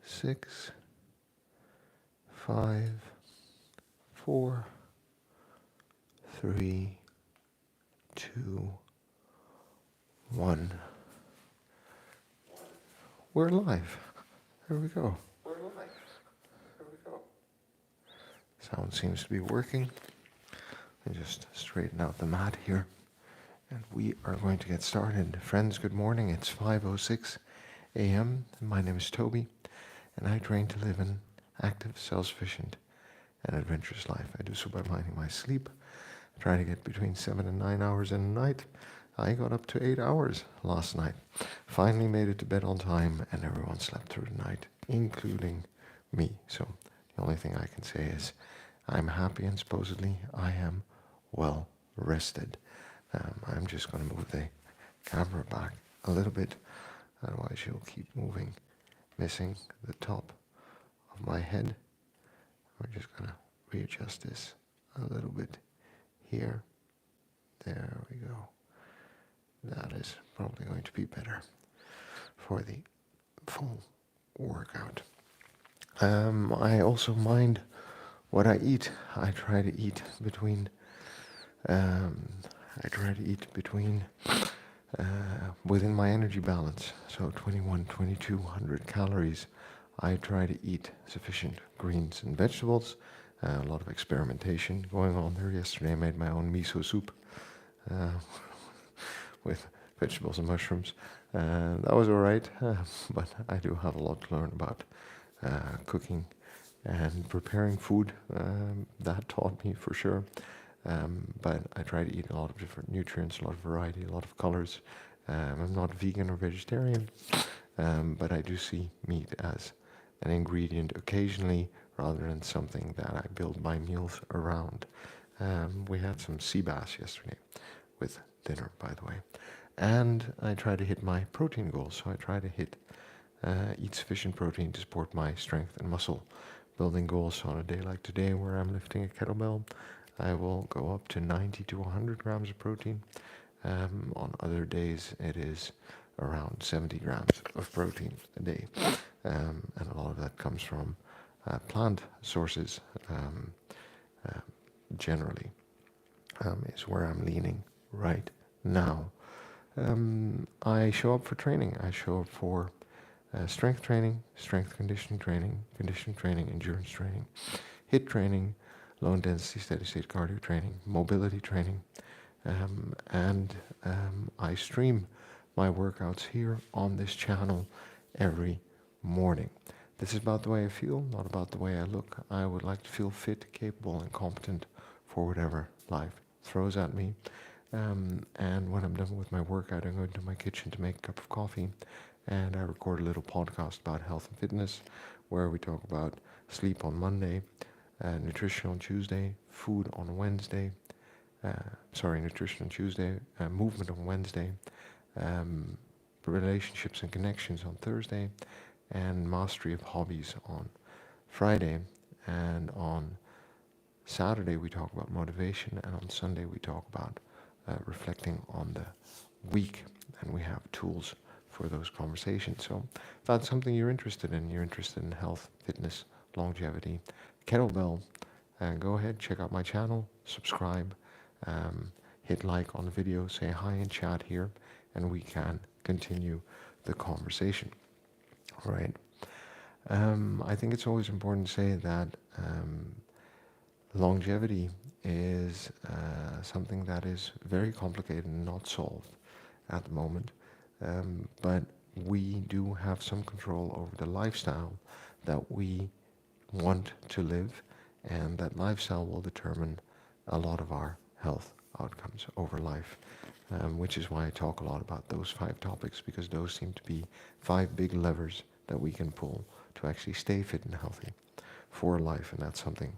6, 5, 4, 3, 2, 1. We're live. There we go. Sound seems to be working. I just straighten out the mat here. And we are going to get started. Friends, good morning. It's 5:06 a.m. My name is Toby, and I train to live an active, self-sufficient, and adventurous life. I do so by minding my sleep. I try to get between 7 and 9 hours in a night. I got up to 8 hours last night. Finally made it to bed on time, and everyone slept through the night, including me. So the only thing I can say is I'm happy, and supposedly I am well rested. I'm just going to move the camera back a little bit, otherwise you'll keep moving, missing the top of my head. We're just going to readjust this a little bit here. There we go. That is probably going to be better for the full workout. I also mind what I eat. I try to eat between within my energy balance, so 2,200 calories. I try to eat sufficient greens and vegetables. A lot of experimentation going on there. Yesterday I made my own miso soup with vegetables and mushrooms. That was alright, but I do have a lot to learn about cooking and preparing food. That taught me for sure. But I try to eat a lot of different nutrients, a lot of variety, a lot of colors. I'm not vegan or vegetarian, but I do see meat as an ingredient occasionally rather than something that I build my meals around. We had some sea bass yesterday with dinner, by the way. And I try to hit my protein goals. So I try to eat sufficient protein to support my strength and muscle building goals. So on a day like today where I'm lifting a kettlebell, I will go up to 90 to 100 grams of protein. On other days, it is around 70 grams of protein a day. And a lot of that comes from plant sources, generally, is where I'm leaning right now. I show up for training. I show up for strength training, strength conditioning training, endurance training, HIIT training, low intensity steady state cardio training, mobility training, and I stream my workouts here on this channel every morning. This is about the way I feel, not about the way I look. I would like to feel fit, capable, and competent for whatever life throws at me. And when I'm done with my workout, I go into my kitchen to make a cup of coffee, and I record a little podcast about health and fitness, where we talk about sleep on Monday, nutrition on Tuesday, food on Wednesday, nutrition on Tuesday, movement on Wednesday, relationships and connections on Thursday, and mastery of hobbies on Friday. And on Saturday we talk about motivation, and on Sunday we talk about reflecting on the week, and we have tools for those conversations. So if that's something you're interested in health, fitness, longevity, kettlebell, go ahead, check out my channel, subscribe, hit like on the video, say hi in chat here, and we can continue the conversation. All right. I think it's always important to say that longevity is something that is very complicated and not solved at the moment, but we do have some control over the lifestyle that we want to live, and that lifestyle will determine a lot of our health outcomes over life, which is why I talk a lot about those 5 topics, because those seem to be 5 big levers that we can pull to actually stay fit and healthy for life, and that's something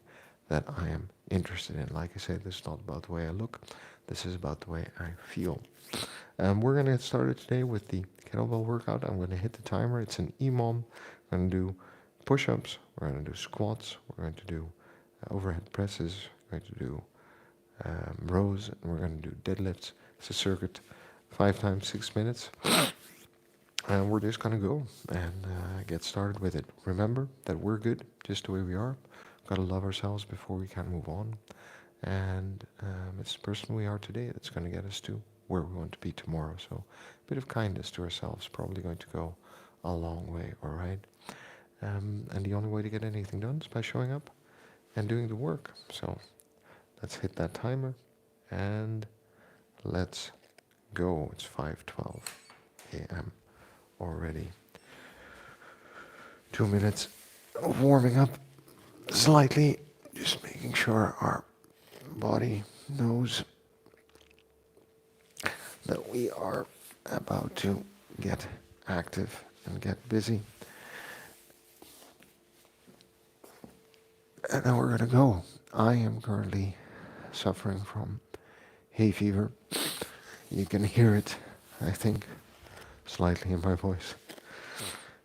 that I am interested in. Like I said, this is not about the way I look, this is about the way I feel. We're going to get started today with the kettlebell workout. I'm going to hit the timer. It's an EMOM. I'm going to do push-ups, we're going to do squats, we're going to do overhead presses, we're going to do rows, and we're going to do deadlifts. It's a circuit, 5 times 6 minutes. And we're just going to go and get started with it. Remember that we're good just the way we are. Got to love ourselves before we can move on. And it's the person we are today that's going to get us to where we want to be tomorrow. So a bit of kindness to ourselves probably going to go a long way, all right? And the only way to get anything done is by showing up and doing the work. So let's hit that timer and let's go. It's 5:12 a.m. already. 2 minutes of warming up slightly, just making sure our body knows that we are about to get active and get busy. And then we're going to go. I am currently suffering from hay fever. You can hear it, I think, slightly in my voice.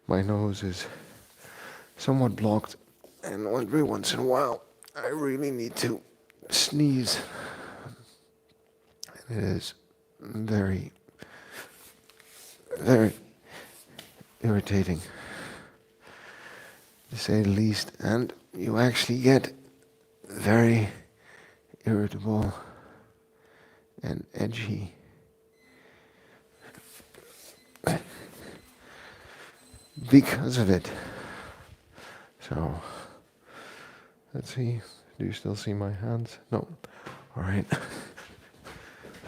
My nose is somewhat blocked, and every once in a while I really need to sneeze. It is very, very irritating, to say the least, and you actually get very irritable and edgy. Because of it. So, let's see. Do you still see my hands? No. All right.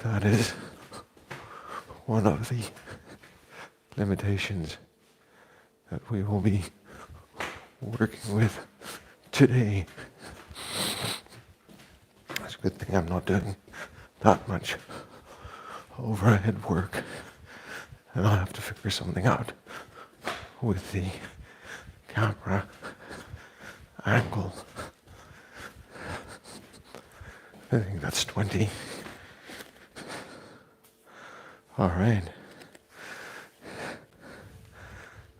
That is one of the limitations that we will be working with today. It's a good thing I'm not doing that much overhead work, and I'll have to figure something out with the camera angle. I think that's 20. All right.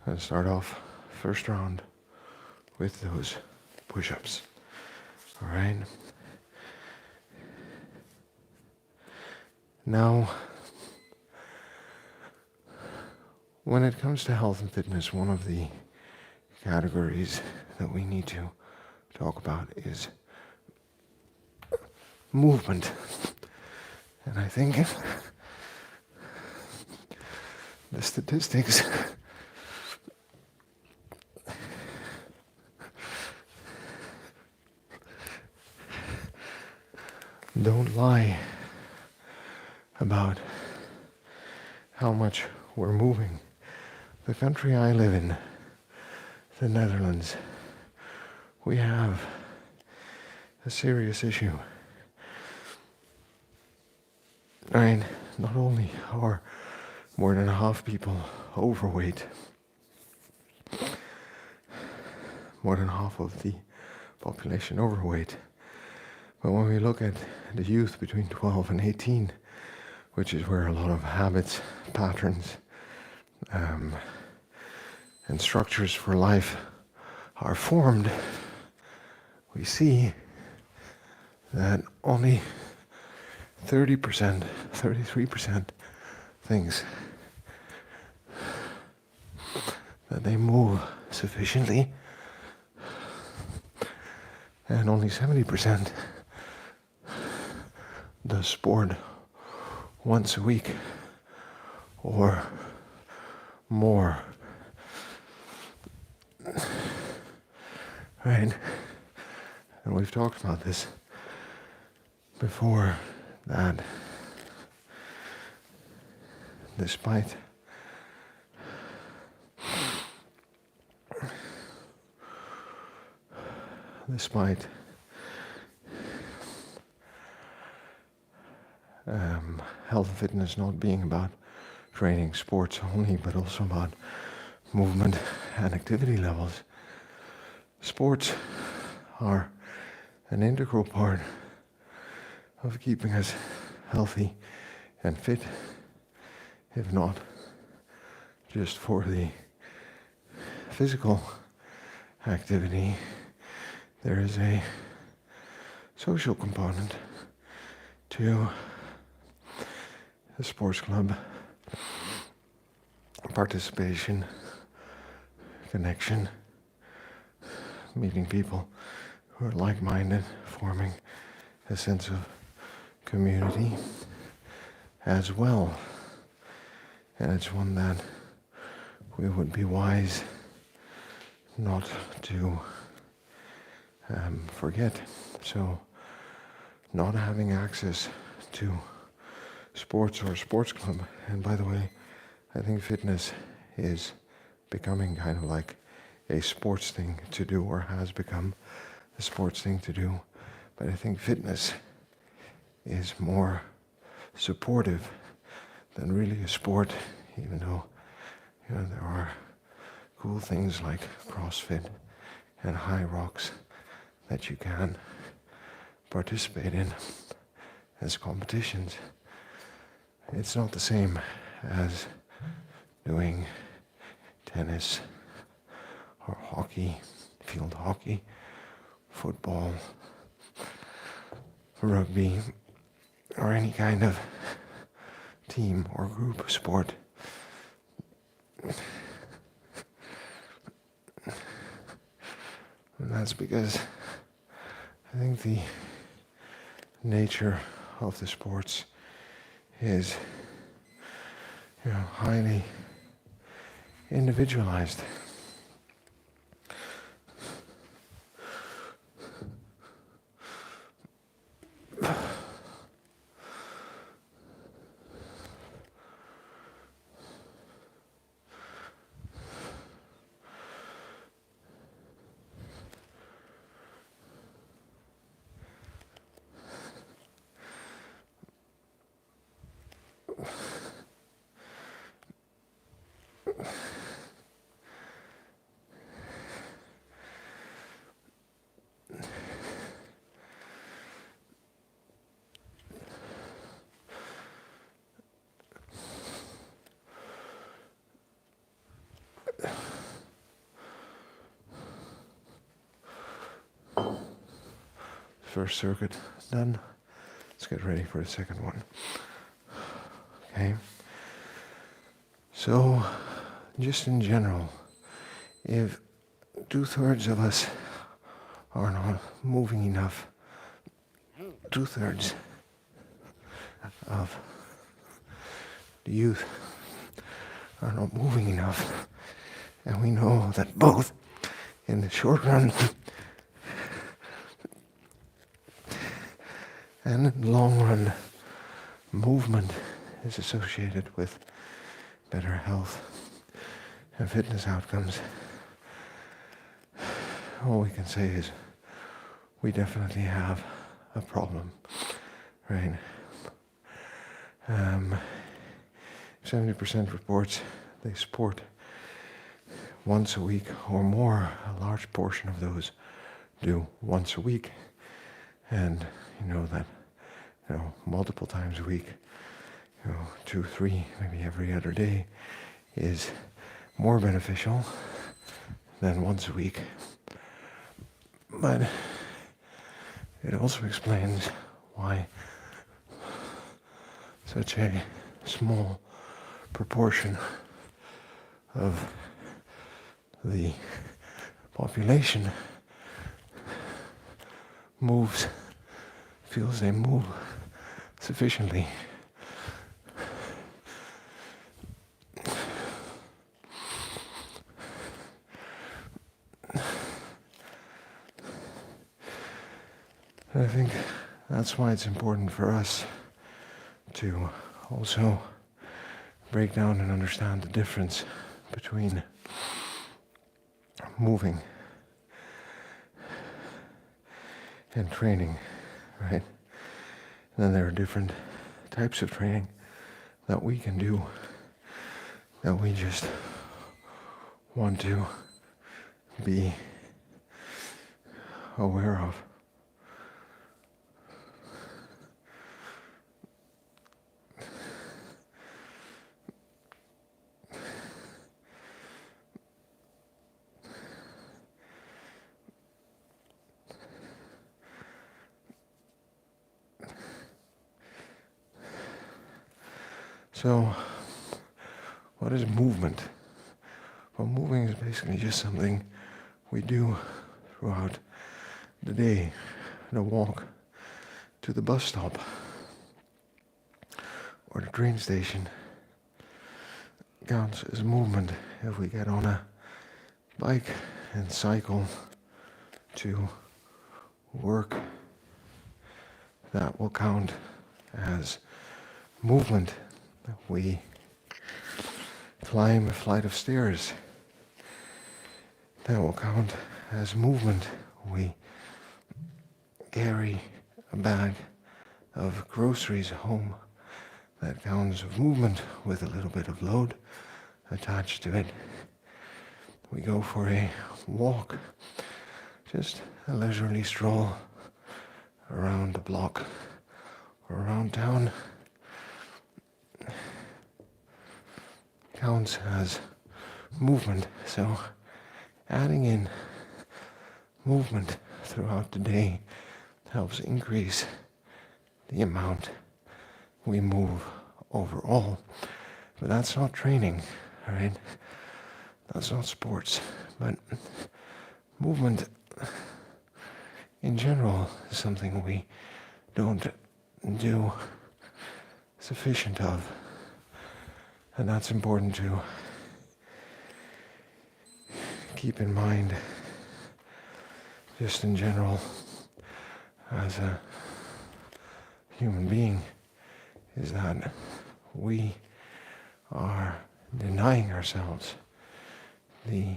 Let's start off first round with those push-ups. All right. Now, when it comes to health and fitness, one of the categories that we need to talk about is movement. And I think the statistics don't lie about how much we're moving. The country I live in, the Netherlands, we have a serious issue. Right? Not only are more than half people overweight, more than half of the population overweight, but when we look at the youth between 12 and 18, which is where a lot of habits, patterns, and structures for life are formed, we see that only 30%, 33% thinks that they move sufficiently, and only 70% does sport once a week or more. Right? And we've talked about this before, that despite health and fitness not being about training sports only, but also about movement and activity levels, sports are an integral part of keeping us healthy and fit, if not just for the physical activity. There is a social component to the sports club participation, connection, meeting people who are like-minded, forming a sense of community as well. And it's one that we would be wise not to forget. So not having access to sports or sports club, and by the way, I think fitness is becoming kind of like a sports thing to do, or has become a sports thing to do. But I think fitness is more supportive than really a sport, even though there are cool things like CrossFit and high rocks that you can participate in as competitions. It's not the same as doing tennis or hockey, field hockey, football, rugby, or any kind of team or group sport. And that's because I think the nature of the sports is, highly individualized. First circuit done. Let's get ready for the second one. Okay. So, just in general, if 2/3 of us are not moving enough, 2/3 of the youth are not moving enough, and we know that both in the short run and in the long run, movement is associated with better health and fitness outcomes. All we can say is we definitely have a problem, right? 70% reports they sport once a week or more. A large portion of those do once a week. And you know that multiple times a week, 2, 3, maybe every other day is more beneficial than once a week. But it also explains why such a small proportion of the population feels they move sufficiently. And I think that's why it's important for us to also break down and understand the difference between moving and training, right? And then there are different types of training that we can do that we just want to be aware of. So, what is movement? Well, moving is basically just something we do throughout the day. The walk to the bus stop or the train station counts as movement. If we get on a bike and cycle to work, that will count as movement. We climb a flight of stairs, that will count as movement. We carry a bag of groceries home, that counts as movement with a little bit of load attached to it. We go for a walk, just a leisurely stroll around the block or around town, counts as movement. So adding in movement throughout the day helps increase the amount we move overall. But that's not training, right? That's not sports. But movement in general is something we don't do sufficient of. And that's important to keep in mind just in general as a human being, is that we are denying ourselves the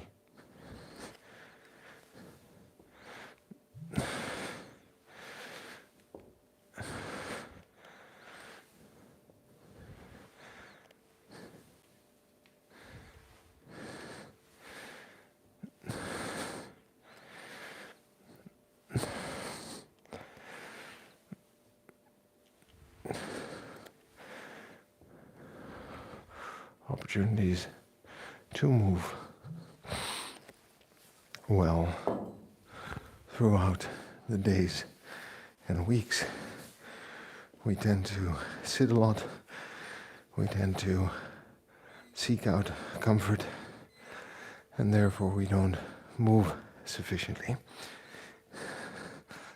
opportunities to move well throughout the days and weeks. We tend to sit a lot. We tend to seek out comfort, and therefore we don't move sufficiently.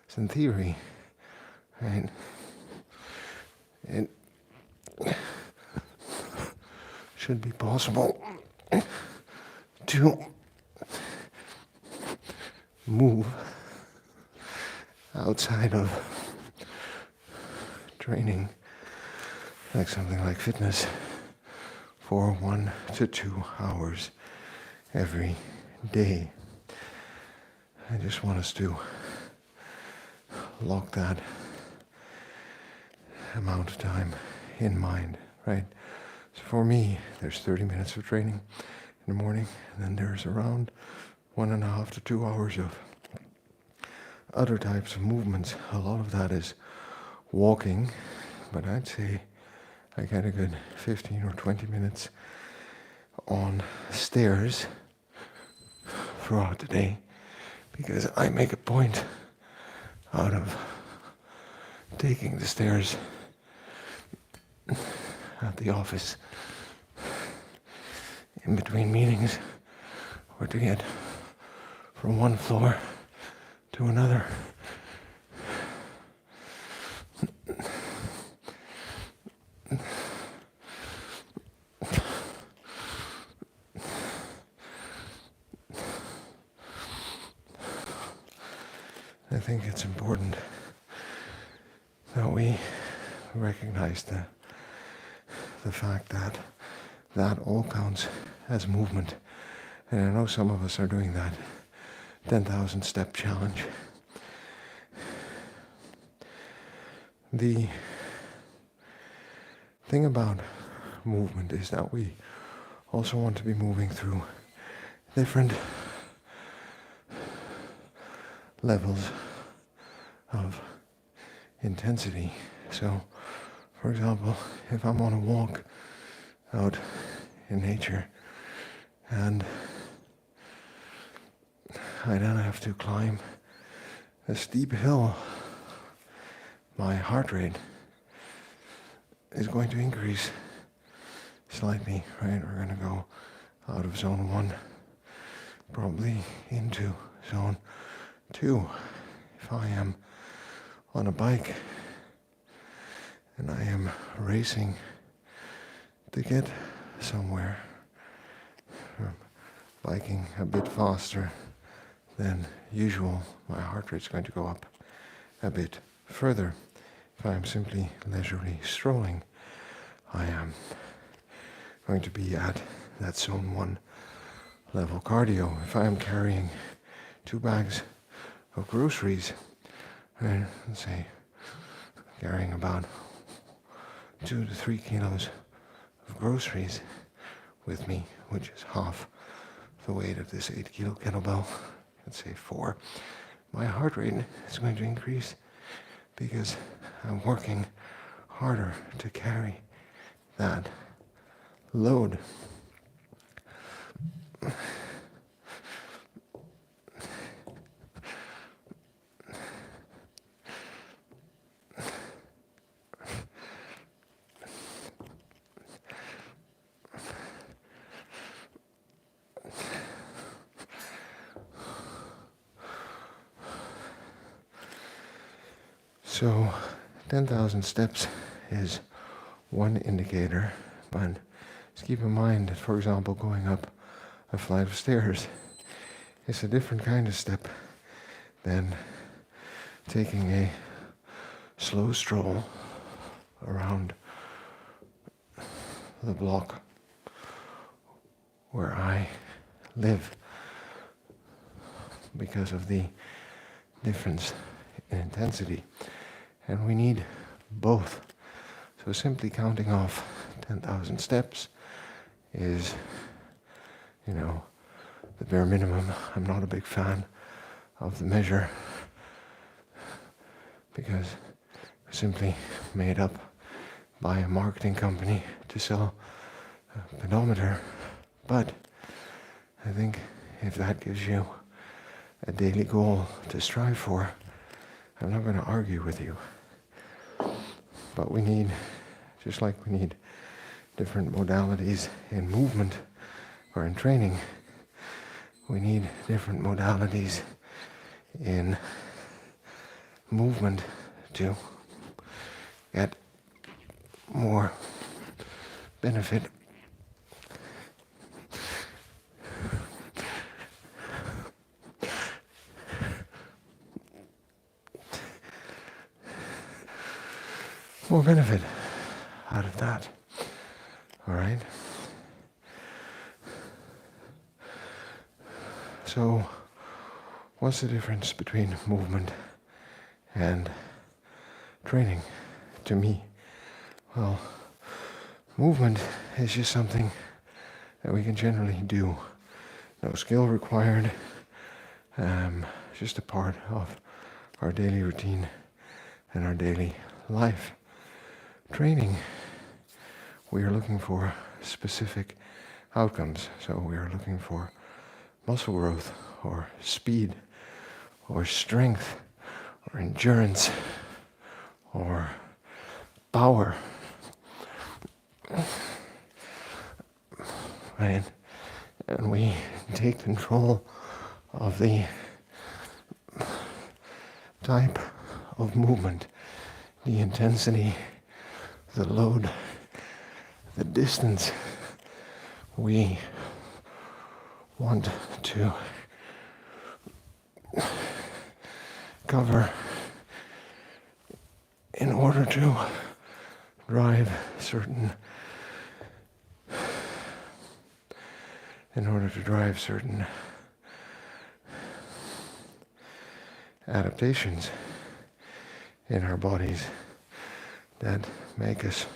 So in theory, right, it should be possible to move outside of training, like something like fitness, for 1 to 2 hours every day. I just want us to lock that amount of time in mind, right? So for me, there's 30 minutes of training in the morning, and then there's around 1.5 to 2 hours of other types of movements. A lot of that is walking, but I'd say I get a good 15 or 20 minutes on stairs throughout the day, because I make a point out of taking the stairs at the office in between meetings, or to get from one floor to another. I think it's important that we recognize the fact that that all counts as movement. And I know some of us are doing that 10,000 step challenge. The thing about movement is that we also want to be moving through different levels of intensity. So, for example, if I'm on a walk out in nature and I then have to climb a steep hill, my heart rate is going to increase slightly, right? We're going to go out of zone 1, probably into zone 2. If I am on a bike and I am racing to get somewhere, biking a bit faster than usual, my heart rate's going to go up a bit further. If I am simply leisurely strolling, I am going to be at that zone 1 level cardio. If I am carrying 2 bags of groceries, right, let's say carrying about 2 to 3 kilos of groceries with me, which is half the weight of this 8 kilo kettlebell, let's say 4, my heart rate is going to increase because I'm working harder to carry that load. So 10,000 steps is one indicator, but just keep in mind that, for example, going up a flight of stairs is a different kind of step than taking a slow stroll around the block where I live, because of the difference in intensity. And we need both. So simply counting off 10,000 steps is, the bare minimum. I'm not a big fan of the measure because it's simply made up by a marketing company to sell a pedometer. But I think if that gives you a daily goal to strive for, I'm not going to argue with you. But we need, just like we need different modalities in movement or in training, we need different modalities in movement to get more benefit. More benefit out of that. All right? So, what's the difference between movement and training to me? Well, movement is just something that we can generally do. No skill required. Just a part of our daily routine and our daily life. Training, we are looking for specific outcomes. So we are looking for muscle growth, or speed, or strength, or endurance, or power. Right? And we take control of the type of movement, the intensity, the load, the distance we want to cover in order to drive certain adaptations in our bodies that make us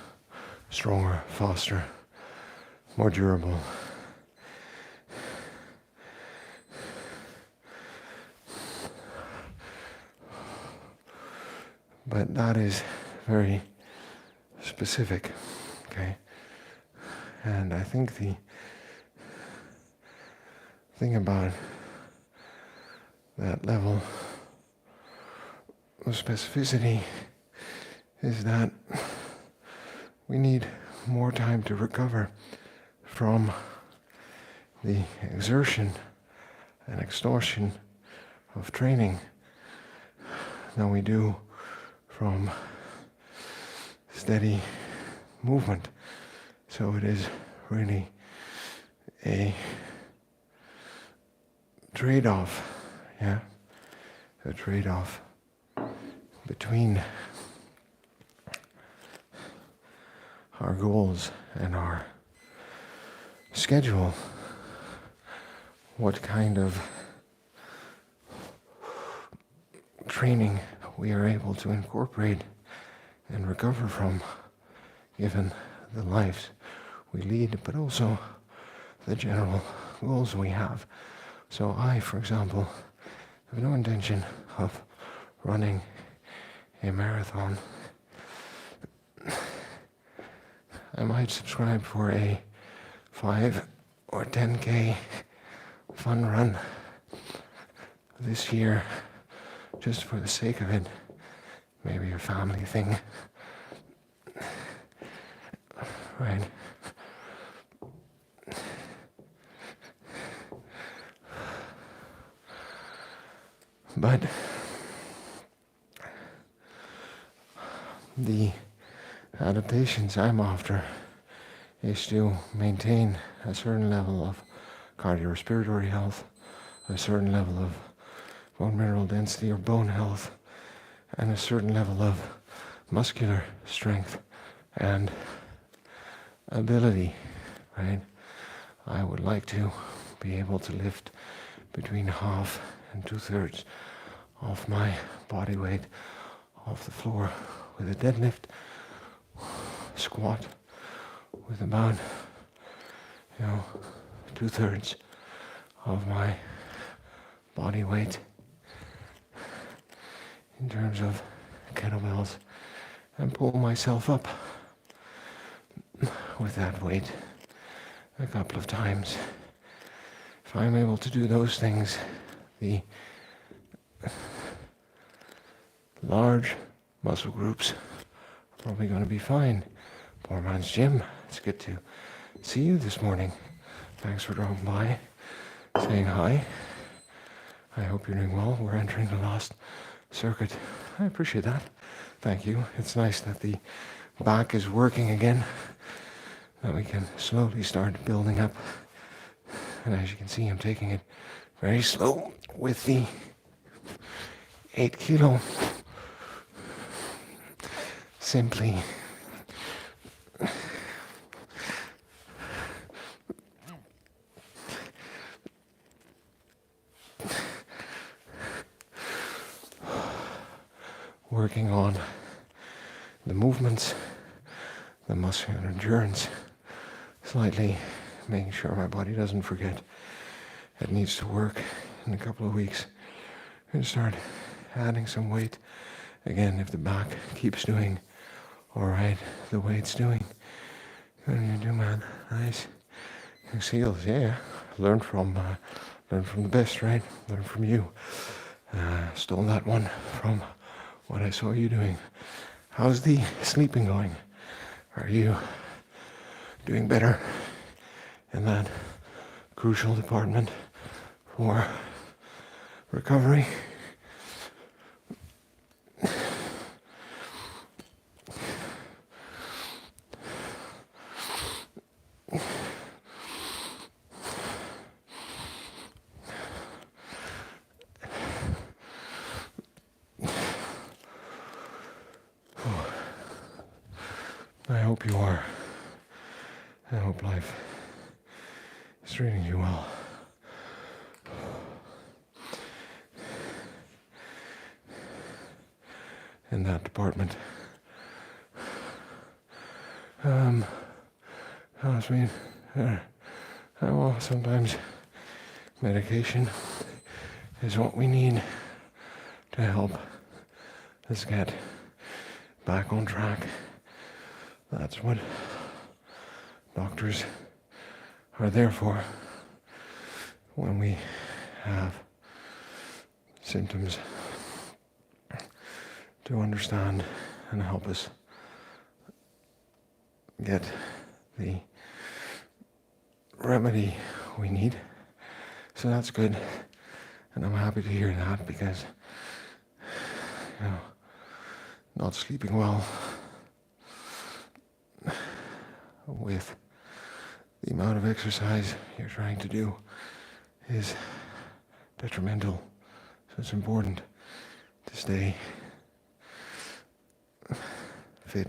stronger, faster, more durable. But that is very specific, okay? And I think the thing about that level of specificity is that we need more time to recover from the exertion and extortion of training than we do from steady movement. So it is really a trade-off, yeah? A trade-off between our goals and our schedule. What kind of training we are able to incorporate and recover from, given the lives we lead, but also the general goals we have. So I, for example, have no intention of running a marathon. I might subscribe for a 5 or 10K fun run this year, just for the sake of it. Maybe a family thing, right? But the adaptations I'm after is to maintain a certain level of cardiorespiratory health, a certain level of bone mineral density or bone health, and a certain level of muscular strength and ability, right? I would like to be able to lift between half and 2/3 of my body weight off the floor with a deadlift, squat with about, 2/3 of my body weight in terms of kettlebells, and pull myself up with that weight a couple of times. If I'm able to do those things, the large muscle groups are probably going to be fine. Poor man's gym. It's good to see you this morning. Thanks for dropping by, saying hi. I hope you're doing well. We're entering the last circuit. I appreciate that. Thank you. It's nice that the back is working again, that we can slowly start building up. And as you can see, I'm taking it very slow with the 8 kilo. Simply working on the movements, the muscular endurance, slightly making sure my body doesn't forget it needs to work. In a couple of weeks, I'm going to start adding some weight again if the back keeps doing all right the way it's doing. What do you do, man? Nice. Seals, yeah. Learn from the best, right? Learn from you. Stole that one from what I saw you doing. How's the sleeping going? Are you doing better in that crucial department for recovery? I hope you are. I hope life is treating you well. In that department. Well, sometimes medication is what we need to help us get back on track. That's what doctors are there for when we have symptoms, to understand and help us get the remedy we need. So that's good. And I'm happy to hear that because, not sleeping well with the amount of exercise you're trying to do is detrimental. So it's important to stay fit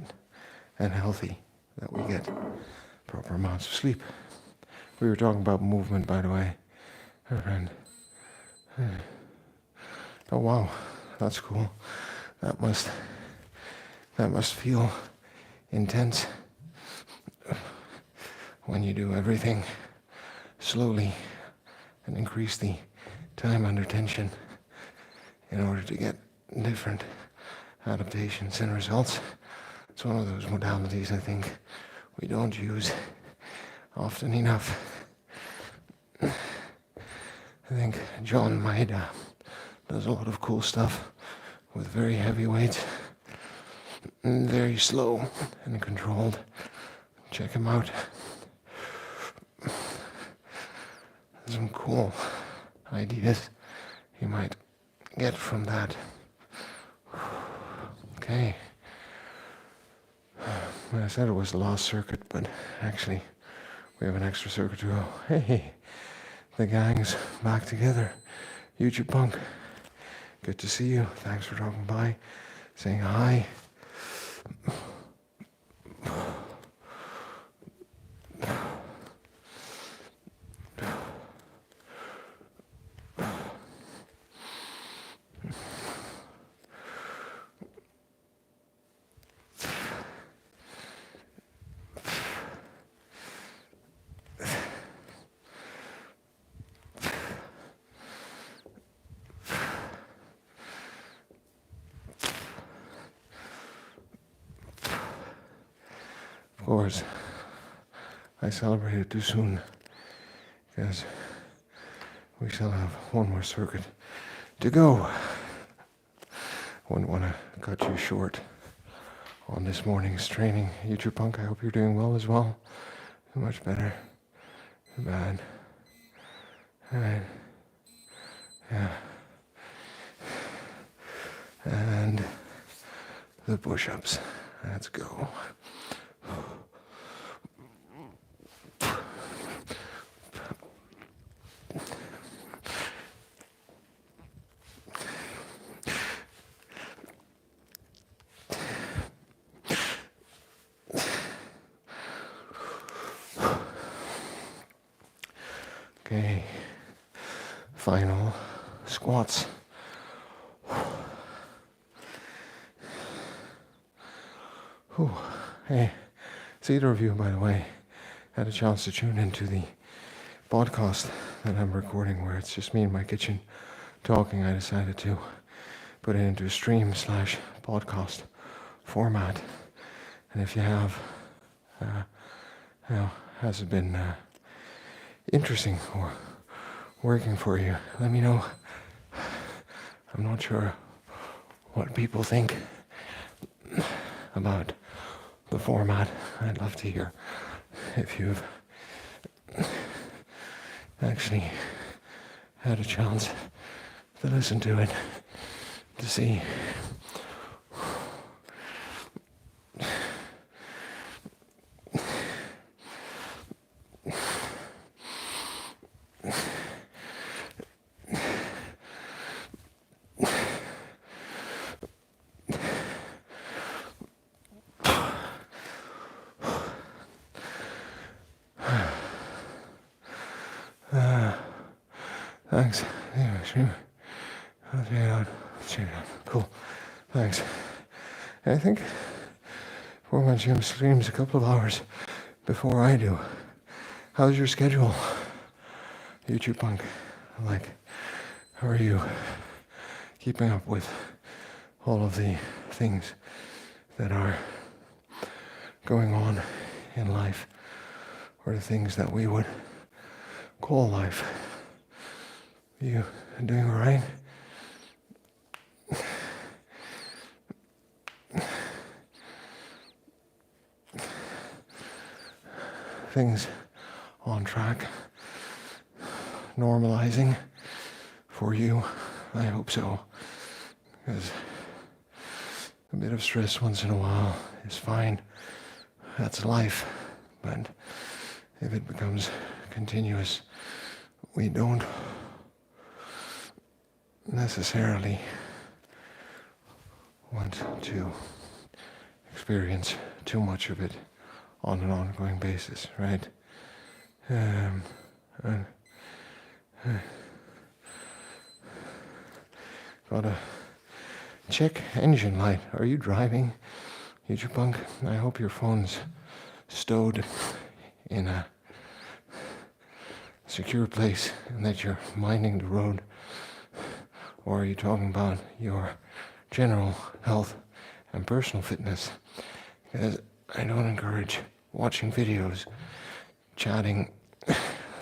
and healthy, that we get proper amounts of sleep. We were talking about movement, by the way, our friend. Oh wow, that's cool. That must feel intense when you do everything slowly and increase the time under tension in order to get different adaptations and results. It's one of those modalities I think we don't use often enough. I think John Maeda does a lot of cool stuff with very heavy weights, and very slow and controlled. Check him out. Some cool ideas you might get from that. Okay. I said it was the last circuit, but actually we have an extra circuit to go. Hey, the gang's back together. YouTube Punk, good to see you. Thanks for dropping by, saying hi. Of course, I celebrated too soon because we still have one more circuit to go. Wouldn't want to cut you short on this morning's training. YouTube Punk, I hope you're doing well as well. Much better. Too bad. Alright. Yeah. And the push-ups. Let's go. Okay, final squats. Whew. Hey, it's either of you, by the way, had a chance to tune into the podcast that I'm recording where it's just me in my kitchen talking. I decided to put it into a stream/podcast format. And if you have, has it been interesting or working for you, let me know. I'm not sure what people think about the format. I'd love to hear if you've actually had a chance to listen to it, to see thanks. Yeah, sure. Let's check it out. Cool. Thanks. And I think Foreman Jim streams a couple of hours before I do. How's your schedule, YouTube Punk? Like, how are you keeping up with all of the things that are going on in life, or the things that we would call life? You doing all right? things on track, normalizing for you. I hope so, because a bit of stress once in a while is fine. That's life. But if it becomes continuous, we don't necessarily want to experience too much of it on an ongoing basis, right? Gotta check engine light. Are you driving, YouTube Punk? I hope your phone's stowed in a secure place and that you're minding the road. Or are you talking about your general health and personal fitness? Because I don't encourage watching videos, chatting,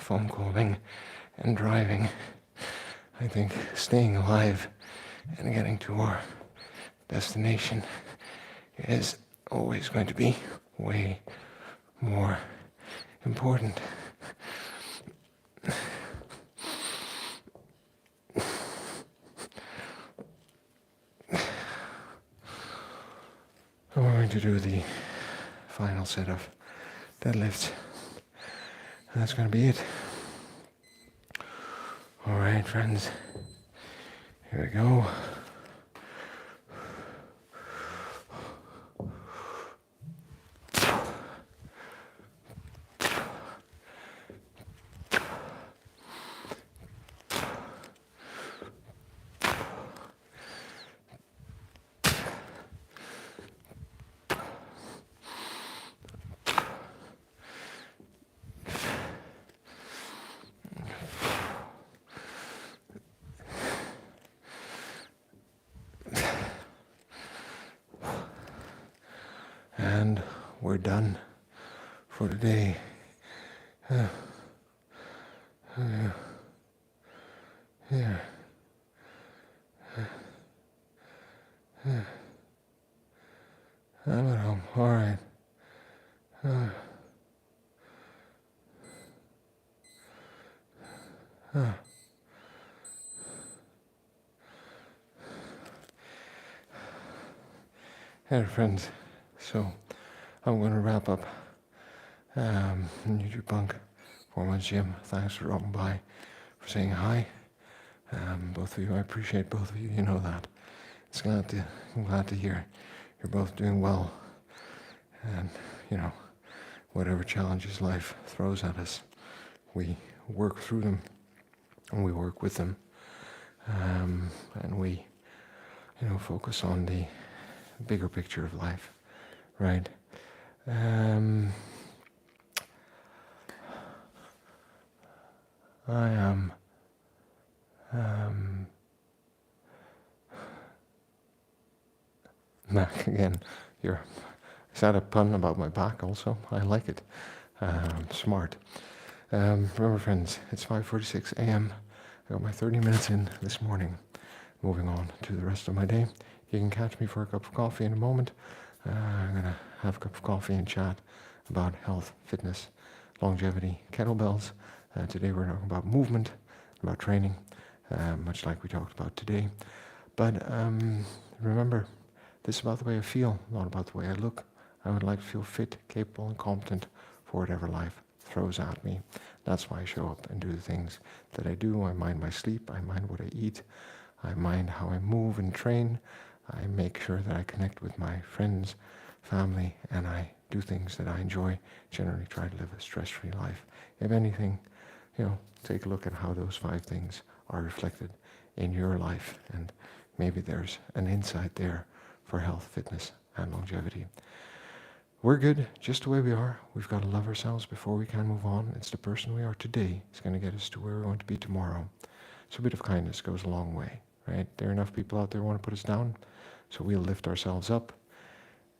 phone calling, and driving. I think staying alive and getting to our destination is always going to be way more important. We're going to do the final set of deadlifts. And that's going to be it. All right, friends. Here we go. And we're done for today. Here. I'm at home. All right. Hey, friends. So I'm going to wrap up YouTube Punk for my gym. Thanks for dropping by, for saying hi. Both of you, I appreciate both of you. You know that. I'm glad to hear you're both doing well. And, whatever challenges life throws at us, we work through them and we work with them. And we, focus on the bigger picture of life, right? I am Mac again. Is that a pun about my back also? I like it. Smart. Remember, friends, it's 5:46 a.m. I got my 30 minutes in this morning. Moving on to the rest of my day. You can catch me for a cup of coffee in a moment. I'm going to have a cup of coffee and chat about health, fitness, longevity, kettlebells. Today we're talking about movement, about training, much like we talked about today. But remember, this is about the way I feel, not about the way I look. I would like to feel fit, capable, and competent for whatever life throws at me. That's why I show up and do the things that I do. I mind my sleep. I mind what I eat. I mind how I move and train. I make sure that I connect with my friends, family, and I do things that I enjoy. Generally try to live a stress-free life. If anything, take a look at how those 5 things are reflected in your life, and maybe there's an insight there for health, fitness, and longevity. We're good just the way we are. We've got to love ourselves before we can move on. It's the person we are today is going to get us to where we're going to be tomorrow. So a bit of kindness goes a long way, right? There are enough people out there who want to put us down, so we'll lift ourselves up.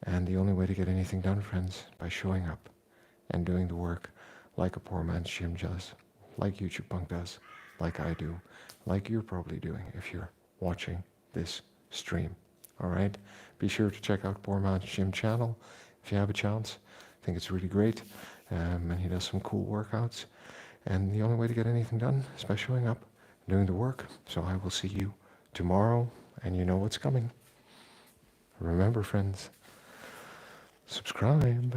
And the only way to get anything done, friends, by showing up and doing the work like a poor man's gym does, like YouTube Punk does, like I do, like you're probably doing if you're watching this stream. All right? Be sure to check out Poor Man's Gym channel if you have a chance. I think it's really great. and he does some cool workouts. And the only way to get anything done is by showing up, doing the work. So I will see you tomorrow, and you know what's coming. Remember, friends, subscribe.